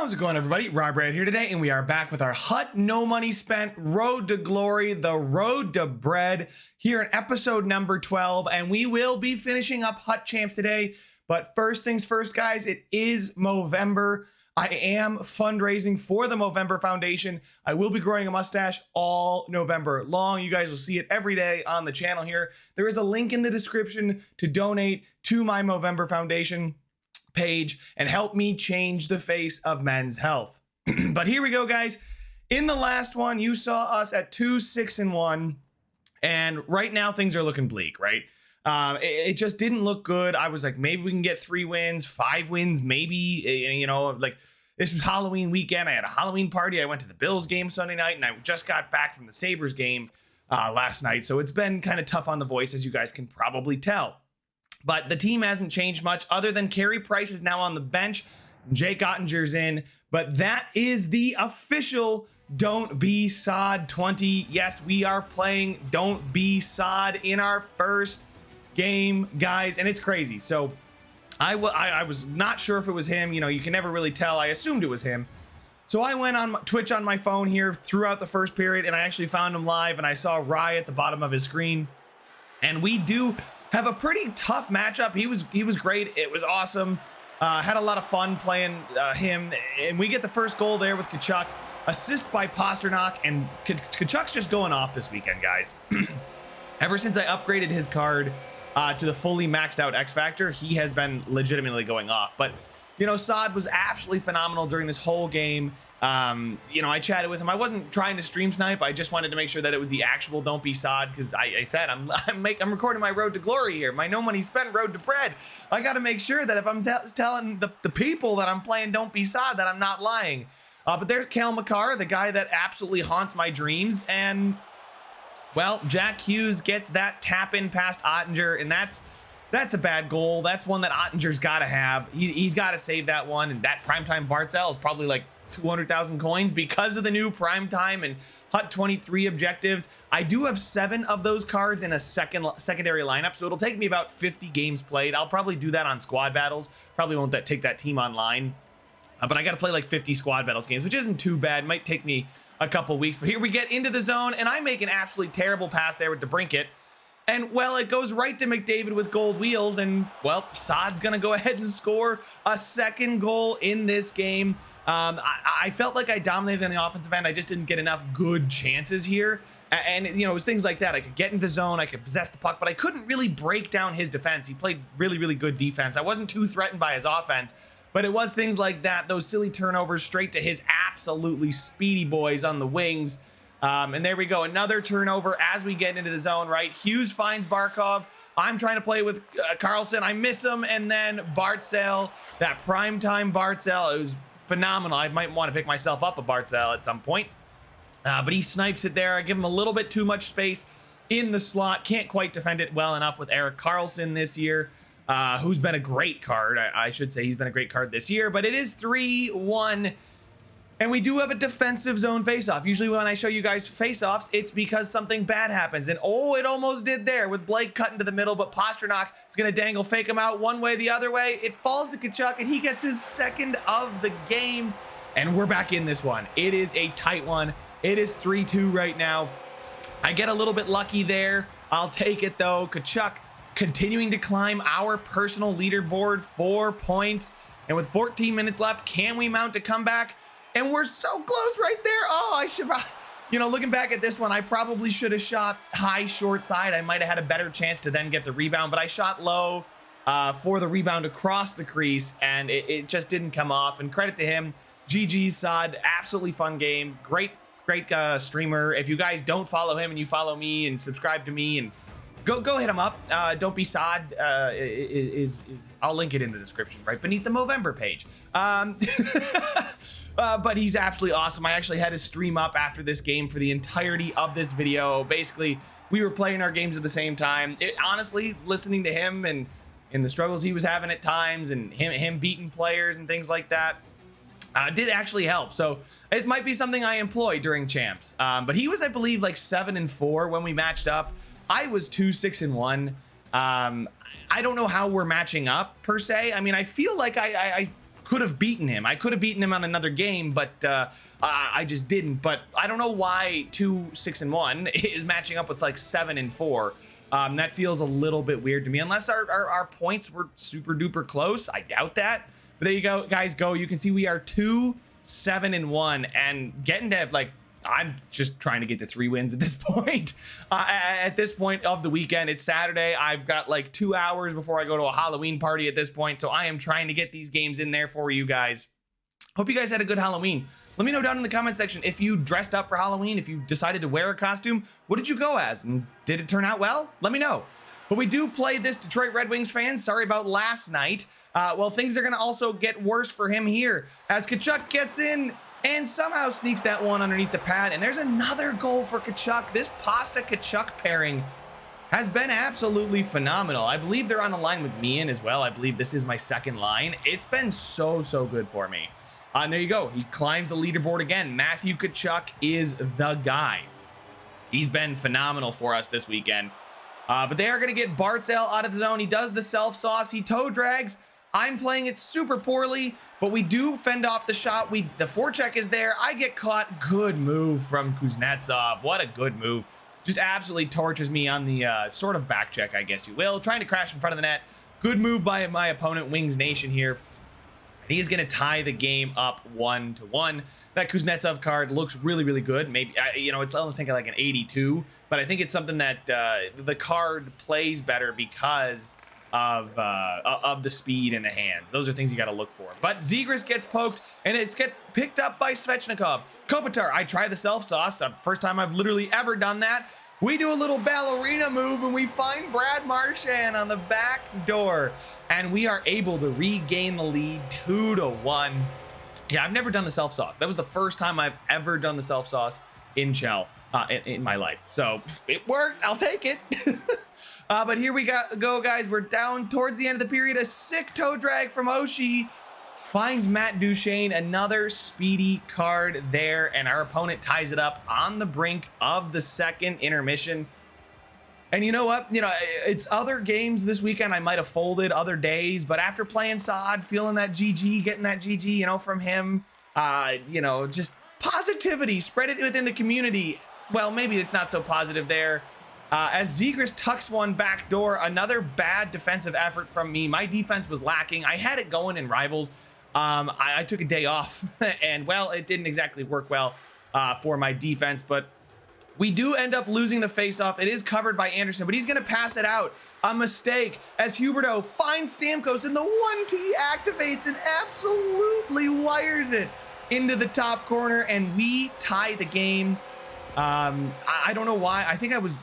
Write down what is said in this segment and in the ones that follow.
How's it going, everybody? RyeSquad here today, and we are back with our Hut No Money Spent Road to Glory, the Road to Bread, here in episode number 12, and we will be finishing up Hut Champs today. But first things first, guys, it is Movember. I am fundraising for the Movember Foundation. I will be growing a mustache all November long. You guys will see it every day on the channel here. There is a link in the description to donate to my Movember Foundation page and help me change the face of men's health. But here we go, guys. In the last one, you saw us at 2-6-1, and right now things are looking bleak, right? It just didn't look good. I was like, maybe we can get 3 wins, 5 wins, maybe. You know, like, this was Halloween weekend. I had a Halloween party. I went to the Bills game Sunday night, and I just got back from the Sabres game last night. So it's been kind of tough on the voice, as you guys can probably tell. But the team hasn't changed much other than Carey Price is now on the bench. Jake Ottinger's in. But that is the official Don't Be Sod 20. Yes, we are playing Don't Be Sod in our first game, guys. And it's crazy. So I was not sure if it was him. You know, you can never really tell. I assumed it was him. So I went on Twitch on my phone here throughout the first period, and I actually found him live, and I saw Rye at the bottom of his screen. And we do have a pretty tough matchup. He was great. It was awesome. Had a lot of fun playing him, and we get the first goal there with Tkachuk. Assist by Pasternak, and Tkachuk's just going off this weekend, guys. Ever since I upgraded his card to the fully maxed out X Factor, he has been legitimately going off. But, you know, Sod was absolutely phenomenal during this whole game. You know, I chatted with him. I wasn't trying to stream snipe. I just wanted to make sure that it was the actual Don't Be Sod, because I said I'm recording my Road to Glory here, my No Money Spent Road to Bread. I got to make sure that if I'm telling the people that I'm playing Don't Be Sod, that I'm not lying. But there's Cale Makar, the guy that absolutely haunts my dreams, and well, Jack Hughes gets that tap in past Ottinger, and that's a bad goal. That's one that Ottinger's got to have. He's got to save that one, and that primetime Bartzell is probably like 200,000 coins because of the new primetime and Hut 23 objectives. I do have 7 of those cards in a secondary lineup, so it'll take me about 50 games played. I'll probably do that on squad battles. Probably won't take that team online, but I got to play like 50 squad battles games, which isn't too bad. Might take me a couple weeks, but here we get into the zone, and I make an absolutely terrible pass there with DeBrincat. And, well, it goes right to McDavid with gold wheels, and, well, Sod's going to go ahead and score a second goal in this game. I felt like I dominated on the offensive end. I just didn't get enough good chances here. And, you know, it was things like that. I could get into the zone. I could possess the puck, but I couldn't really break down his defense. He played really, really good defense. I wasn't too threatened by his offense, but it was things like that, those silly turnovers straight to his absolutely speedy boys on the wings. And there we go. Another turnover as we get into the zone, right? Hughes finds Barkov. I'm trying to play with Carlson. I miss him. And then Bartzell, that primetime Bartzell, it was phenomenal. I might want to pick myself up a Bartzell at some point. But he snipes it there. I give him a little bit too much space in the slot. Can't quite defend it well enough with Erik Karlsson this year, who's been a great card. I should say he's been a great card this year. But it is 3-1. And we do have a defensive zone faceoff. Usually when I show you guys faceoffs, it's because something bad happens. And oh, it almost did there with Blake cut into the middle, but Pasternak is going to dangle, fake him out one way, the other way. It falls to Tkachuk, and he gets his second of the game. And we're back in this one. It is a tight one. It is 3-2 right now. I get a little bit lucky there. I'll take it, though. Tkachuk continuing to climb our personal leaderboard, 4 points. And with 14 minutes left, can we mount a comeback? And we're so close right there. Oh, I should, you know, looking back at this one, I probably should have shot high short side. I might have had a better chance to then get the rebound, but I shot low for the rebound across the crease, and it just didn't come off. And credit to him. GG's Sod, absolutely fun game. Great streamer. If you guys don't follow him and you follow me and subscribe to me, and go hit him up. Don't Be Sod is I'll link it in the description right beneath the Movember page. But he's absolutely awesome. I actually had his stream up after this game for the entirety of this video. Basically, we were playing our games at the same time. Honestly, listening to him and the struggles he was having at times, and him beating players and things like that, did actually help. So it might be something I employ during champs. But he was, I believe, like 7-4 when we matched up. I was 2-6-1. I don't know how we're matching up per se. I mean, I feel like I could have beaten him. I could have beaten him on another game, but I just didn't. But I don't know why 2-6-1 is matching up with like 7-4. That feels a little bit weird to me, unless our points were super duper close. I doubt that. But there you go, guys. You can see we are 2-7-1 and getting to like, I'm just trying to get to 3 wins at this point. At this point of the weekend, it's Saturday. I've got like 2 hours before I go to a Halloween party at this point. So I am trying to get these games in there for you guys. Hope you guys had a good Halloween. Let me know down in the comment section if you dressed up for Halloween, if you decided to wear a costume. What did you go as? And did it turn out well? Let me know. But we do play this, Detroit Red Wings fans. Sorry about last night. Well, things are going to also get worse for him here as Tkachuk gets in and somehow sneaks that one underneath the pad. And there's another goal for Tkachuk. This Pasta-Tkachuk pairing has been absolutely phenomenal. I believe they're on a line with me in as well. I believe this is my second line. It's been so good for me. And there you go. He climbs the leaderboard again. Matthew Tkachuk is the guy. He's been phenomenal for us this weekend. But they are going to get Bartzell out of the zone. He does the self-sauce. He toe drags. I'm playing it super poorly, but we do fend off the shot. The forecheck is there. I get caught. Good move from Kuznetsov. What a good move. Just absolutely torches me on the sort of back check, I guess you will. Trying to crash in front of the net. Good move by my opponent, Wings Nation here. He is going to tie the game up 1-1. That Kuznetsov card looks really good. Maybe, it's I think like an 82, but I think it's something that the card plays better because of the speed in the hands. Those are things you got to look for. But Zegras gets poked, and it's picked up by Svechnikov. Kopitar, I try the self-sauce. First time I've literally ever done that. We do a little ballerina move, and we find Brad Marchand on the back door, and we are able to regain the lead 2-1. Yeah, I've never done the self-sauce. That was the first time I've ever done the self-sauce in Chell in my life. So it worked. I'll take it. But here we go, guys. We're down towards the end of the period. A sick toe drag from Oshie finds Matt Duchene. Another speedy card there, and our opponent ties it up on the brink of the second intermission. And you know what? It's other games this weekend I might have folded other days, but after playing Saad, feeling that GG, getting that GG, from him, just positivity, spread it within the community. Well, maybe it's not so positive there. As Zegras tucks one back door, another bad defensive effort from me. My defense was lacking. I had it going in Rivals. I took a day off, and, well, it didn't exactly work well for my defense, but we do end up losing the faceoff. It is covered by Anderson, but he's going to pass it out. A mistake as Huberdeau finds Stamkos, and the 1T activates and absolutely wires it into the top corner, and we tie the game. I don't know why. I think I was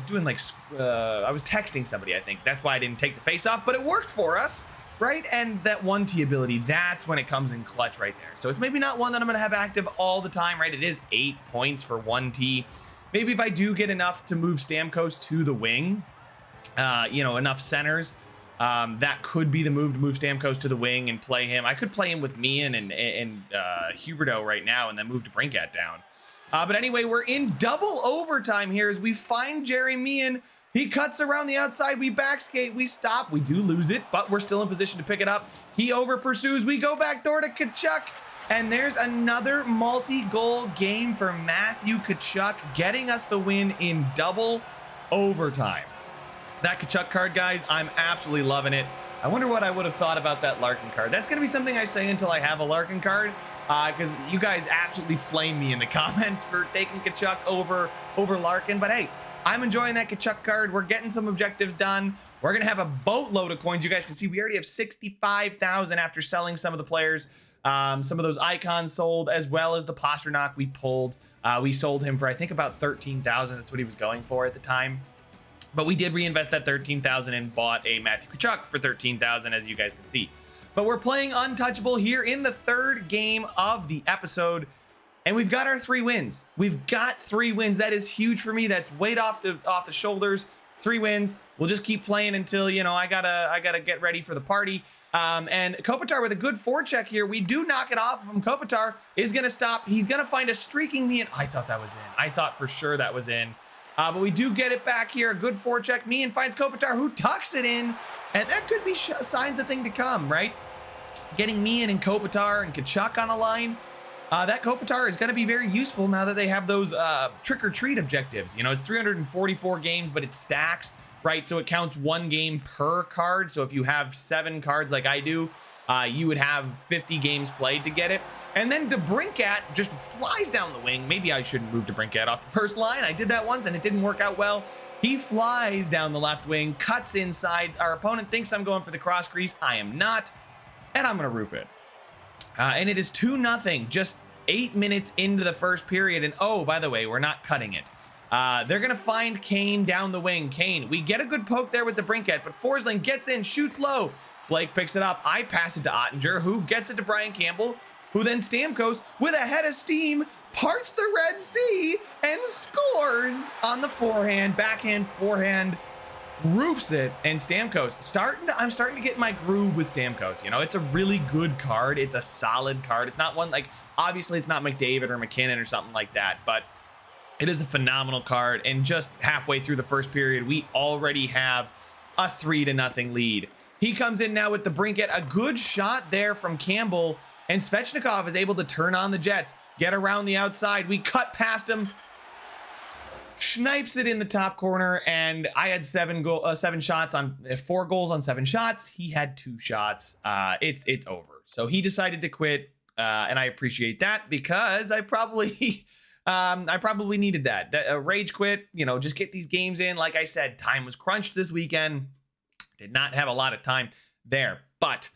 doing like I was texting somebody. I think that's why I didn't take the face off, but it worked for us, right? And that 1T ability, that's when it comes in clutch right there. So it's maybe not one that I'm going to have active all the time, right? It is 8 points for 1T. Maybe if I do get enough to move Stamkos to the wing, enough centers, that could be the move to move Stamkos to the wing and play him. I could play him with Meehan and Huberdeau right now and then move to Brinkat down. But anyway, we're in double overtime here as we find Jerry Meehan. He cuts around the outside. We backskate. We stop. We do lose it, but we're still in position to pick it up. He over pursues. We go back door to Tkachuk. And there's another multi-goal game for Matthew Tkachuk, getting us the win in double overtime. That Tkachuk card, guys, I'm absolutely loving it. I wonder what I would have thought about that Larkin card. That's going to be something I say until I have a Larkin card. Because you guys absolutely flame me in the comments for taking Tkachuk over Larkin. But hey, I'm enjoying that Tkachuk card. We're getting some objectives done. We're going to have a boatload of coins. You guys can see we already have 65,000 after selling some of the players. Some of those icons sold, as well as the Pasternak we pulled. We sold him for, I think, about 13,000. That's what he was going for at the time. But we did reinvest that 13,000 and bought a Matthew Tkachuk for 13,000, as you guys can see. But we're playing Untouchable here in the third game of the episode, and we've got our 3 wins. We've got 3 wins. That is huge for me. That's weight off the shoulders. 3 wins. We'll just keep playing until, I gotta get ready for the party. And Kopitar with a good forecheck here. We do knock it off of him. Kopitar is gonna stop. He's gonna find a streaking Meehan. I thought that was in. I thought for sure that was in. But we do get it back here. A good forecheck. Meehan finds Kopitar, who tucks it in, and that could be signs of thing to come, right? getting me and Kopitar and Kachuk on a line. That Kopitar is going to be very useful now that they have those trick or treat objectives. You know, it's 344 games, but it stacks, right? So it counts 1 game per card. So if you have 7 cards like I do, you would have 50 games played to get it. And then DeBrincat just flies down the wing. Maybe I shouldn't move DeBrincat off the first line. I did that once and it didn't work out well. He flies down the left wing, cuts inside. Our opponent thinks I'm going for the cross crease. I am not, and I'm going to roof it. And it is 2-0, just 8 minutes into the first period. And oh, by the way, we're not cutting it. They're going to find Kane down the wing. Kane, we get a good poke there with DeBrincat, but Forsling gets in, shoots low. Blake picks it up. I pass it to Ottinger, who gets it to Brian Campbell, who then Stamkos, with a head of steam, parts the Red Sea and scores on the forehand, backhand, forehand, roofs it. And Stamkos, I'm starting to get in my groove with Stamkos. You know, it's a really good card. It's a solid card. It's not one like, obviously it's not McDavid or McKinnon or something like that, but it is a phenomenal card. And just halfway through the first period, we already have a 3-0 lead. He comes in now with DeBrincat, a good shot there from Campbell, and Svechnikov is able to turn on the Jets, get around the outside. We cut past him, snipes it in the top corner, and I had 7 shots on 4 goals on 7 shots. He had 2 shots. It's over. So he decided to quit, and I appreciate that because I probably needed that. Rage quit. You know, just get these games in. Like I said, time was crunched this weekend. Did not have a lot of time there, but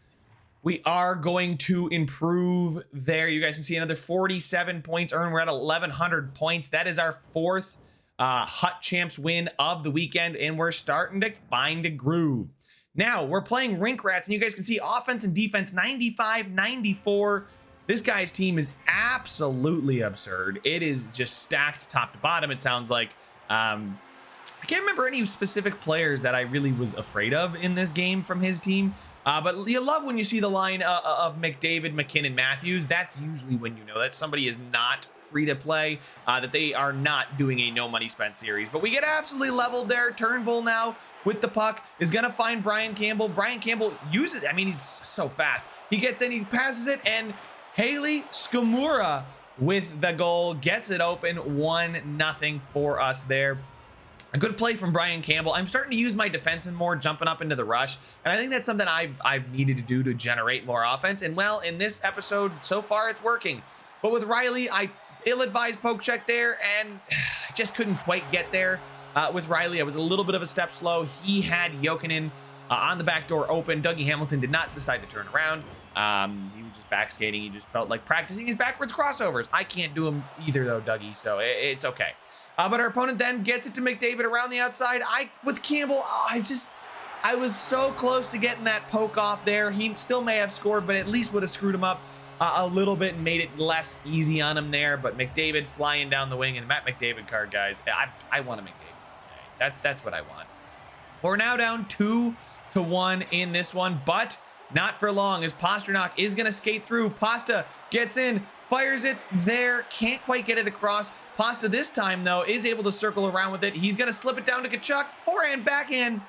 we are going to improve there. You guys can see another 47 points earned. We're at 1,100 points. That is our 4th Hut Champs win of the weekend, and we're starting to find a groove. Now, we're playing Rink Rats, and you guys can see offense and defense 95-94. This guy's team is absolutely absurd. It is just stacked top to bottom, it sounds like. I can't remember any specific players that I really was afraid of in this game from his team. But you love when you see the line of McDavid, McKinnon, Matthews. That's usually when you know that somebody is not free to play, that they are not doing a no money spent series. But we get absolutely leveled there. Turnbull now with the puck is going to find Brian Campbell. Brian Campbell uses, I mean, he's so fast. He gets in, he passes it, and Haley Skamura with the goal gets it open. 1-0 for us there. A good play from Brian Campbell. I'm starting to use my defenseman more, jumping up into the rush. And I think that's something I've needed to do to generate more offense. And well, in this episode, so far, it's working. But with Riley, I ill-advised poke check there, and I just couldn't quite get there. With Riley, I was a little bit of a step slow. He had Jokinen on the back door open. Dougie Hamilton did not decide to turn around. He was just back skating. He just felt like practicing his backwards crossovers. I can't do them either, though, Dougie, so it's okay. But our opponent then gets it to McDavid around the outside. With Campbell, I was so close to getting that poke off there. He still may have scored, but at least would have screwed him up a little bit and made it less easy on him there. But McDavid flying down the wing, and Matt McDavid card, guys. I want a McDavid someday. That's what I want. We're now down 2-1 in this one, but not for long, as Pasternak is going to skate through. Pasta gets in, fires it there, can't quite get it across. Pasta this time, though, is able to circle around with it. He's going to slip it down to Kachuk. Forehand, backhand.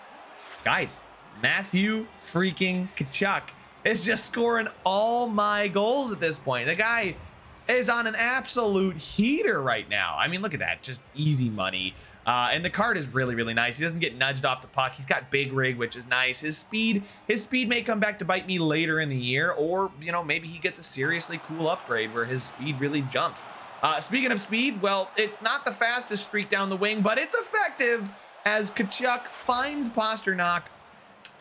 Guys, Matthew freaking Kachuk is just scoring all my goals at this point. The guy is on an absolute heater right now. I mean, look at that. Just easy money. And the card is really, really nice. He doesn't get nudged off the puck. He's got big rig, which is nice. His speed may come back to bite me later in the year, or, you know, maybe he gets a seriously cool upgrade where his speed really jumps. Speaking of speed, well, it's not the fastest streak down the wing, but it's effective as Kachuk finds Pasternak,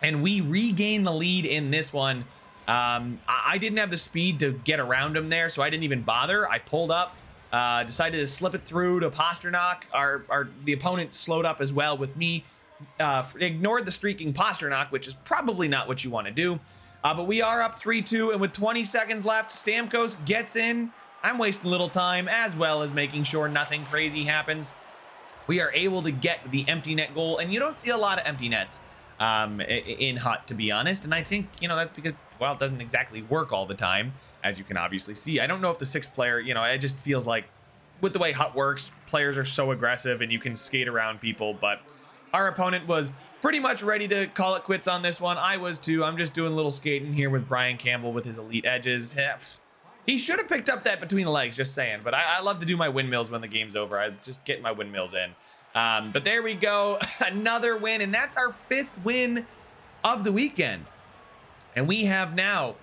and we regain the lead in this one. I didn't have the speed to get around him there, so I didn't even bother. I pulled up, decided to slip it through to Pasternak. The opponent slowed up as well with me, ignored the streaking Pasternak, which is probably not what you want to do. But we are up 3-2, and with 20 seconds left, Stamkos gets in. I'm wasting a little time, as well as making sure nothing crazy happens. We are able to get the empty net goal, and you don't see a lot of empty nets in Hut, to be honest. And I think, you know, that's because, well, it doesn't exactly work all the time, as you can obviously see. I don't know if the 6th player, you know, it just feels like with the way Hut works, players are so aggressive and you can skate around people, but Our opponent was pretty much ready to call it quits on this one. I was too. I'm just doing a little skating here with Brian Campbell with his elite edges. He should have picked up that between the legs, just saying. But I love to do my windmills when the game's over. I just get my windmills in. But there we go. Another win. And that's our 5th win of the weekend. And we have now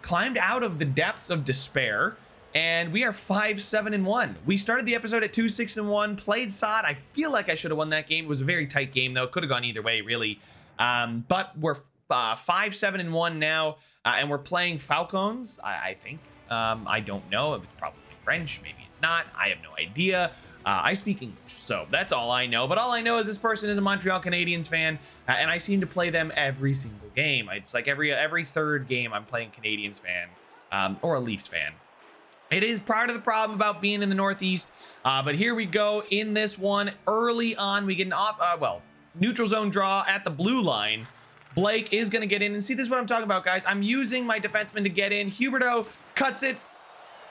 climbed out of the depths of despair. And we are 5-7-1. We started the episode at 2-6-1, played SOD. I feel like I should have won that game. It was a very tight game, though. Could have gone either way, really. But we're 5-7-1 now, and we're playing Falcons, I think. I don't know. It's probably French. Maybe it's not. I have no idea. I speak English, so that's all I know. But all I know is this person is a Montreal Canadiens fan, and I seem to play them every single game. It's like every third game I'm playing Canadiens fan or a Leafs fan. It is part of the problem about being in the Northeast, but here we go in this one. Early on, we get an neutral zone draw at the blue line. Blake is going to get in, and see, this is what I'm talking about, guys. I'm using my defenseman to get in. Huberdeau cuts it.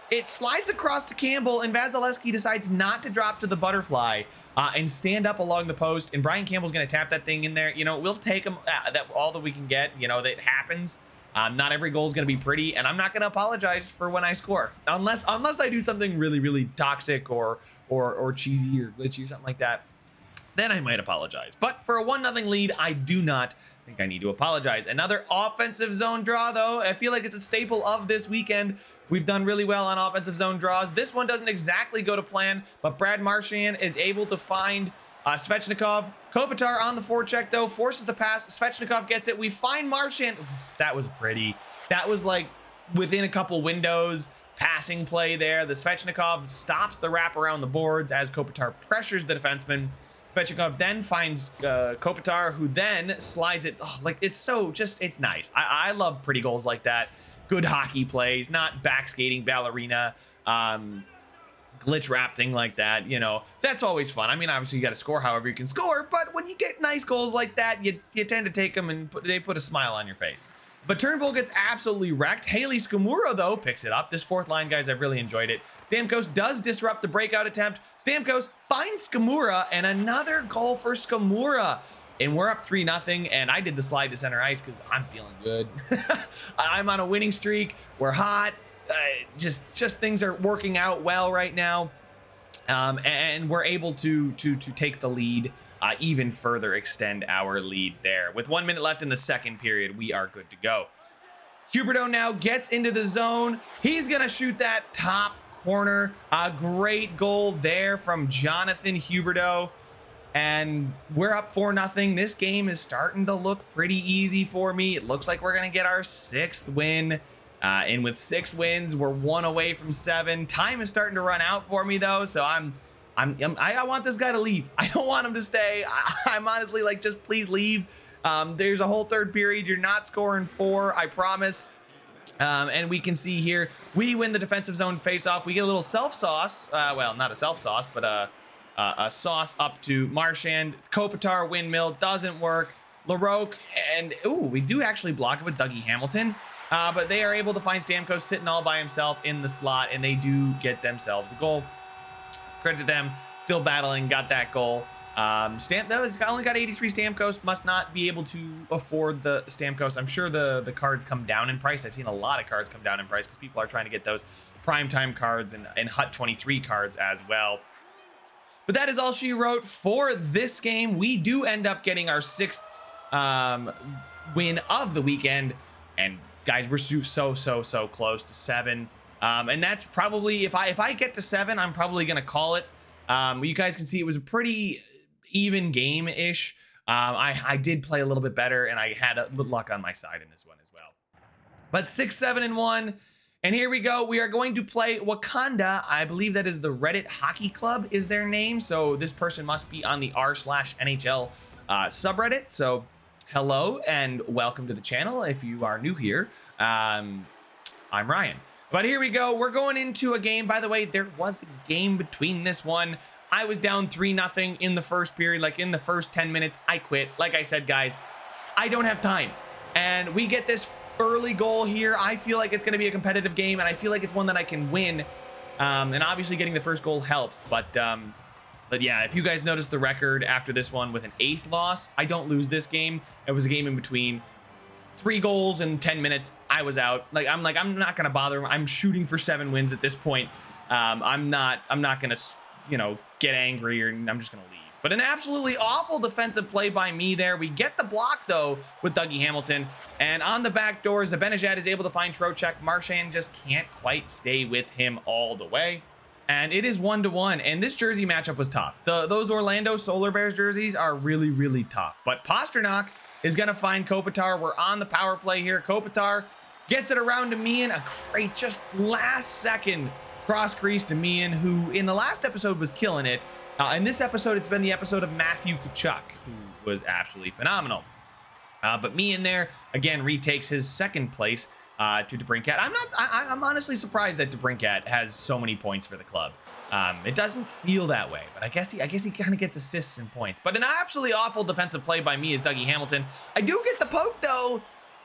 It slides across to Campbell, and Vasilevsky decides not to drop to the butterfly and stand up along the post, and Brian Campbell's going to tap that thing in there. You know, we'll take him all that we can get. You know, that happens. Not every goal is going to be pretty, and I'm not going to apologize for when I score, unless I do something really, really toxic or cheesy or glitchy or something like that. Then I might apologize. But for a 1-0 lead, I do not think I need to apologize. Another offensive zone draw, though. I feel like it's a staple of this weekend. We've done really well on offensive zone draws. This one doesn't exactly go to plan, but Brad Marchand is able to find Svechnikov. Kopitar on the forecheck, though, forces the pass. Svechnikov gets it. We find Marchand. That was pretty. That was like within a couple windows. Passing play there. The Svechnikov stops the wrap around the boards as Kopitar pressures the defenseman. Svechnikov then finds Kopitar, who then slides it. Oh, like, it's nice. I love pretty goals like that. Good hockey plays, not back skating ballerina. Glitch wrapping like that, you know, that's always fun. I mean, obviously you got to score however you can score, but when you get nice goals like that, you tend to take them and they put a smile on your face. But Turnbull gets absolutely wrecked. Haley Skamura, though, picks it up. This fourth line, guys, I've really enjoyed it. Stamkos does disrupt the breakout attempt. Stamkos finds Skamura, and another goal for Skamura. And we're up 3-0, and I did the slide to center ice because I'm feeling good. I'm on a winning streak. We're hot. Just things are working out well right now, and we're able to take the lead, even further extend our lead there. With 1 minute left in the second period, we are good to go. Huberdeau now gets into the zone. He's gonna shoot that top corner. A great goal there from Jonathan Huberdeau, and we're up 4-0. This game is starting to look pretty easy for me. It looks like we're gonna get our 6th win. And with 6 wins, we're 1 away from 7. Time is starting to run out for me, though, so I want this guy to leave. I don't want him to stay. I'm honestly like, just please leave. There's a whole third period. You're not scoring 4, I promise. And we can see here, we win the defensive zone face-off. We get a little self-sauce. Well, not a self-sauce, but a sauce up to Marchand. Kopitar windmill doesn't work. LaRoque, and we do actually block it with Dougie Hamilton. But they are able to find Stamkos sitting all by himself in the slot, and they do get themselves a goal. Credit to them, still battling, got that goal. He's only got 83 Stamkos, must not be able to afford the Stamkos. I'm sure the cards come down in price. I've seen a lot of cards come down in price because people are trying to get those primetime cards and Hut 23 cards as well. But that is all she wrote for this game. We do end up getting our 6th win of the weekend, and guys, we're so close to 7. And that's probably, if I get to 7, I'm probably going to call it. You guys can see it was a pretty even game-ish. I did play a little bit better, and I had a little luck on my side in this one as well. But 6-7-1. And here we go. We are going to play Wakanda. I believe that is the Reddit Hockey Club is their name. So this person must be on the r/NHL subreddit. So hello and welcome to the channel if you are new here. I'm Ryan. But here we go. We're going into a game. By the way, there was a game between this one. I was down 3-0 in the first period. Like in the first 10 minutes, I quit. Like I said, guys, I don't have time. And we get this early goal here. I feel like it's going to be a competitive game, and I feel like it's one that I can win. And obviously getting the first goal helps. But But yeah, if you guys noticed the record after this one with an 8th loss, I don't lose this game. It was a game in between. 3 goals in 10 minutes. I was out. I'm not gonna bother. I'm shooting for 7 wins at this point. I'm not gonna, get angry, or I'm just gonna leave. But an absolutely awful defensive play by me there. We get the block though with Dougie Hamilton, and on the back door, Zibanejad is able to find Trocheck. Marchand just can't quite stay with him all the way. And it is 1-1, and this jersey matchup was tough. Those Orlando Solar Bears jerseys are really, really tough. But Pasternak is going to find Kopitar. We're on the power play here. Kopitar gets it around to Mian. A great, just last second cross crease to Mian, who in the last episode was killing it. In this episode, it's been the episode of Matthew Tkachuk, who was absolutely phenomenal. But Mian there, again, retakes his 2nd place. To DeBrincat. I'm honestly surprised that DeBrincat has so many points for the club. It doesn't feel that way, but I guess he kind of gets assists and points. But an absolutely awful defensive play by me is Dougie Hamilton. I do get the poke though.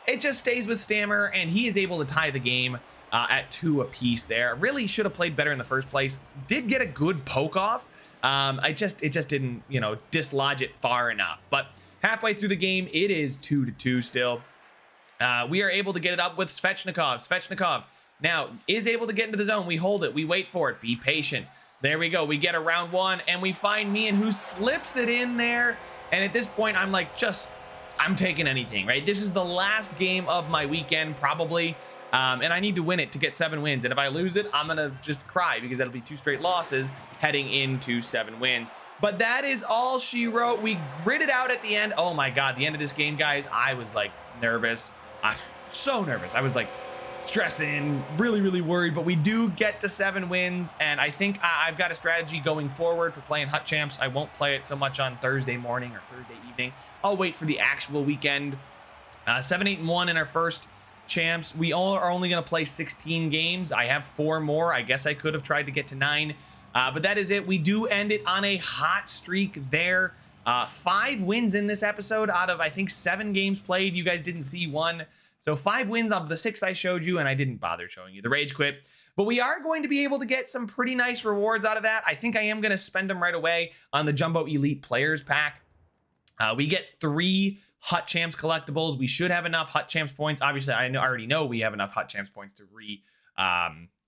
It just stays with Stammer, and he is able to tie the game at 2 apiece there. Really should have played better in the first place. Did get a good poke off. It just didn't, dislodge it far enough. But halfway through the game, it is 2-2 still. We are able to get it up with Svechnikov. Svechnikov now is able to get into the zone. We hold it. We wait for it. Be patient. There we go. We get around 1, and we find Mian, who slips it in there. And at this point, I'm like, I'm taking anything, right? This is the last game of my weekend, probably. And I need to win it to get 7 wins. And if I lose it, I'm going to just cry, because that'll be 2 straight losses heading into 7 wins. But that is all she wrote. We gritted out at the end. Oh my God, the end of this game, guys, I was like nervous. So nervous. I was like stressing, really, really worried, but we do get to 7 wins. And I think I've got a strategy going forward for playing Hut Champs. I won't play it so much on Thursday morning or Thursday evening. I'll wait for the actual weekend. 7-8-1 in our first champs. We all are only going to play 16 games. I have 4 more. I guess I could have tried to get to 9, but that is it. We do end it on a hot streak there. 5 wins in this episode out of, I think, 7 games played. You guys didn't see 1. So 5 wins of the 6 I showed you, and I didn't bother showing you the Rage Quit. But we are going to be able to get some pretty nice rewards out of that. I think I am going to spend them right away on the Jumbo Elite Players Pack. We get 3 Hut Champs collectibles. We should have enough Hut Champs points. Obviously, I already know we have enough Hut Champs points to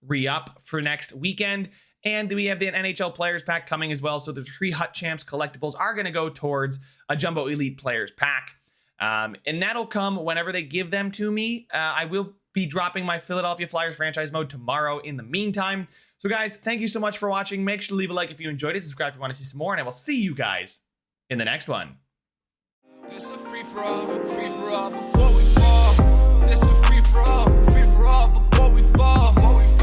re-up for next weekend. And we have the NHL Players Pack coming as well. So the 3 Hut Champs collectibles are going to go towards a Jumbo Elite Players Pack. And that'll come whenever they give them to me. I will be dropping my Philadelphia Flyers franchise mode tomorrow in the meantime. So guys, thank you so much for watching. Make sure to leave a like if you enjoyed it. Subscribe if you want to see some more. And I will see you guys in the next one. It's a free for all before we fall. It's a free for all before we fall.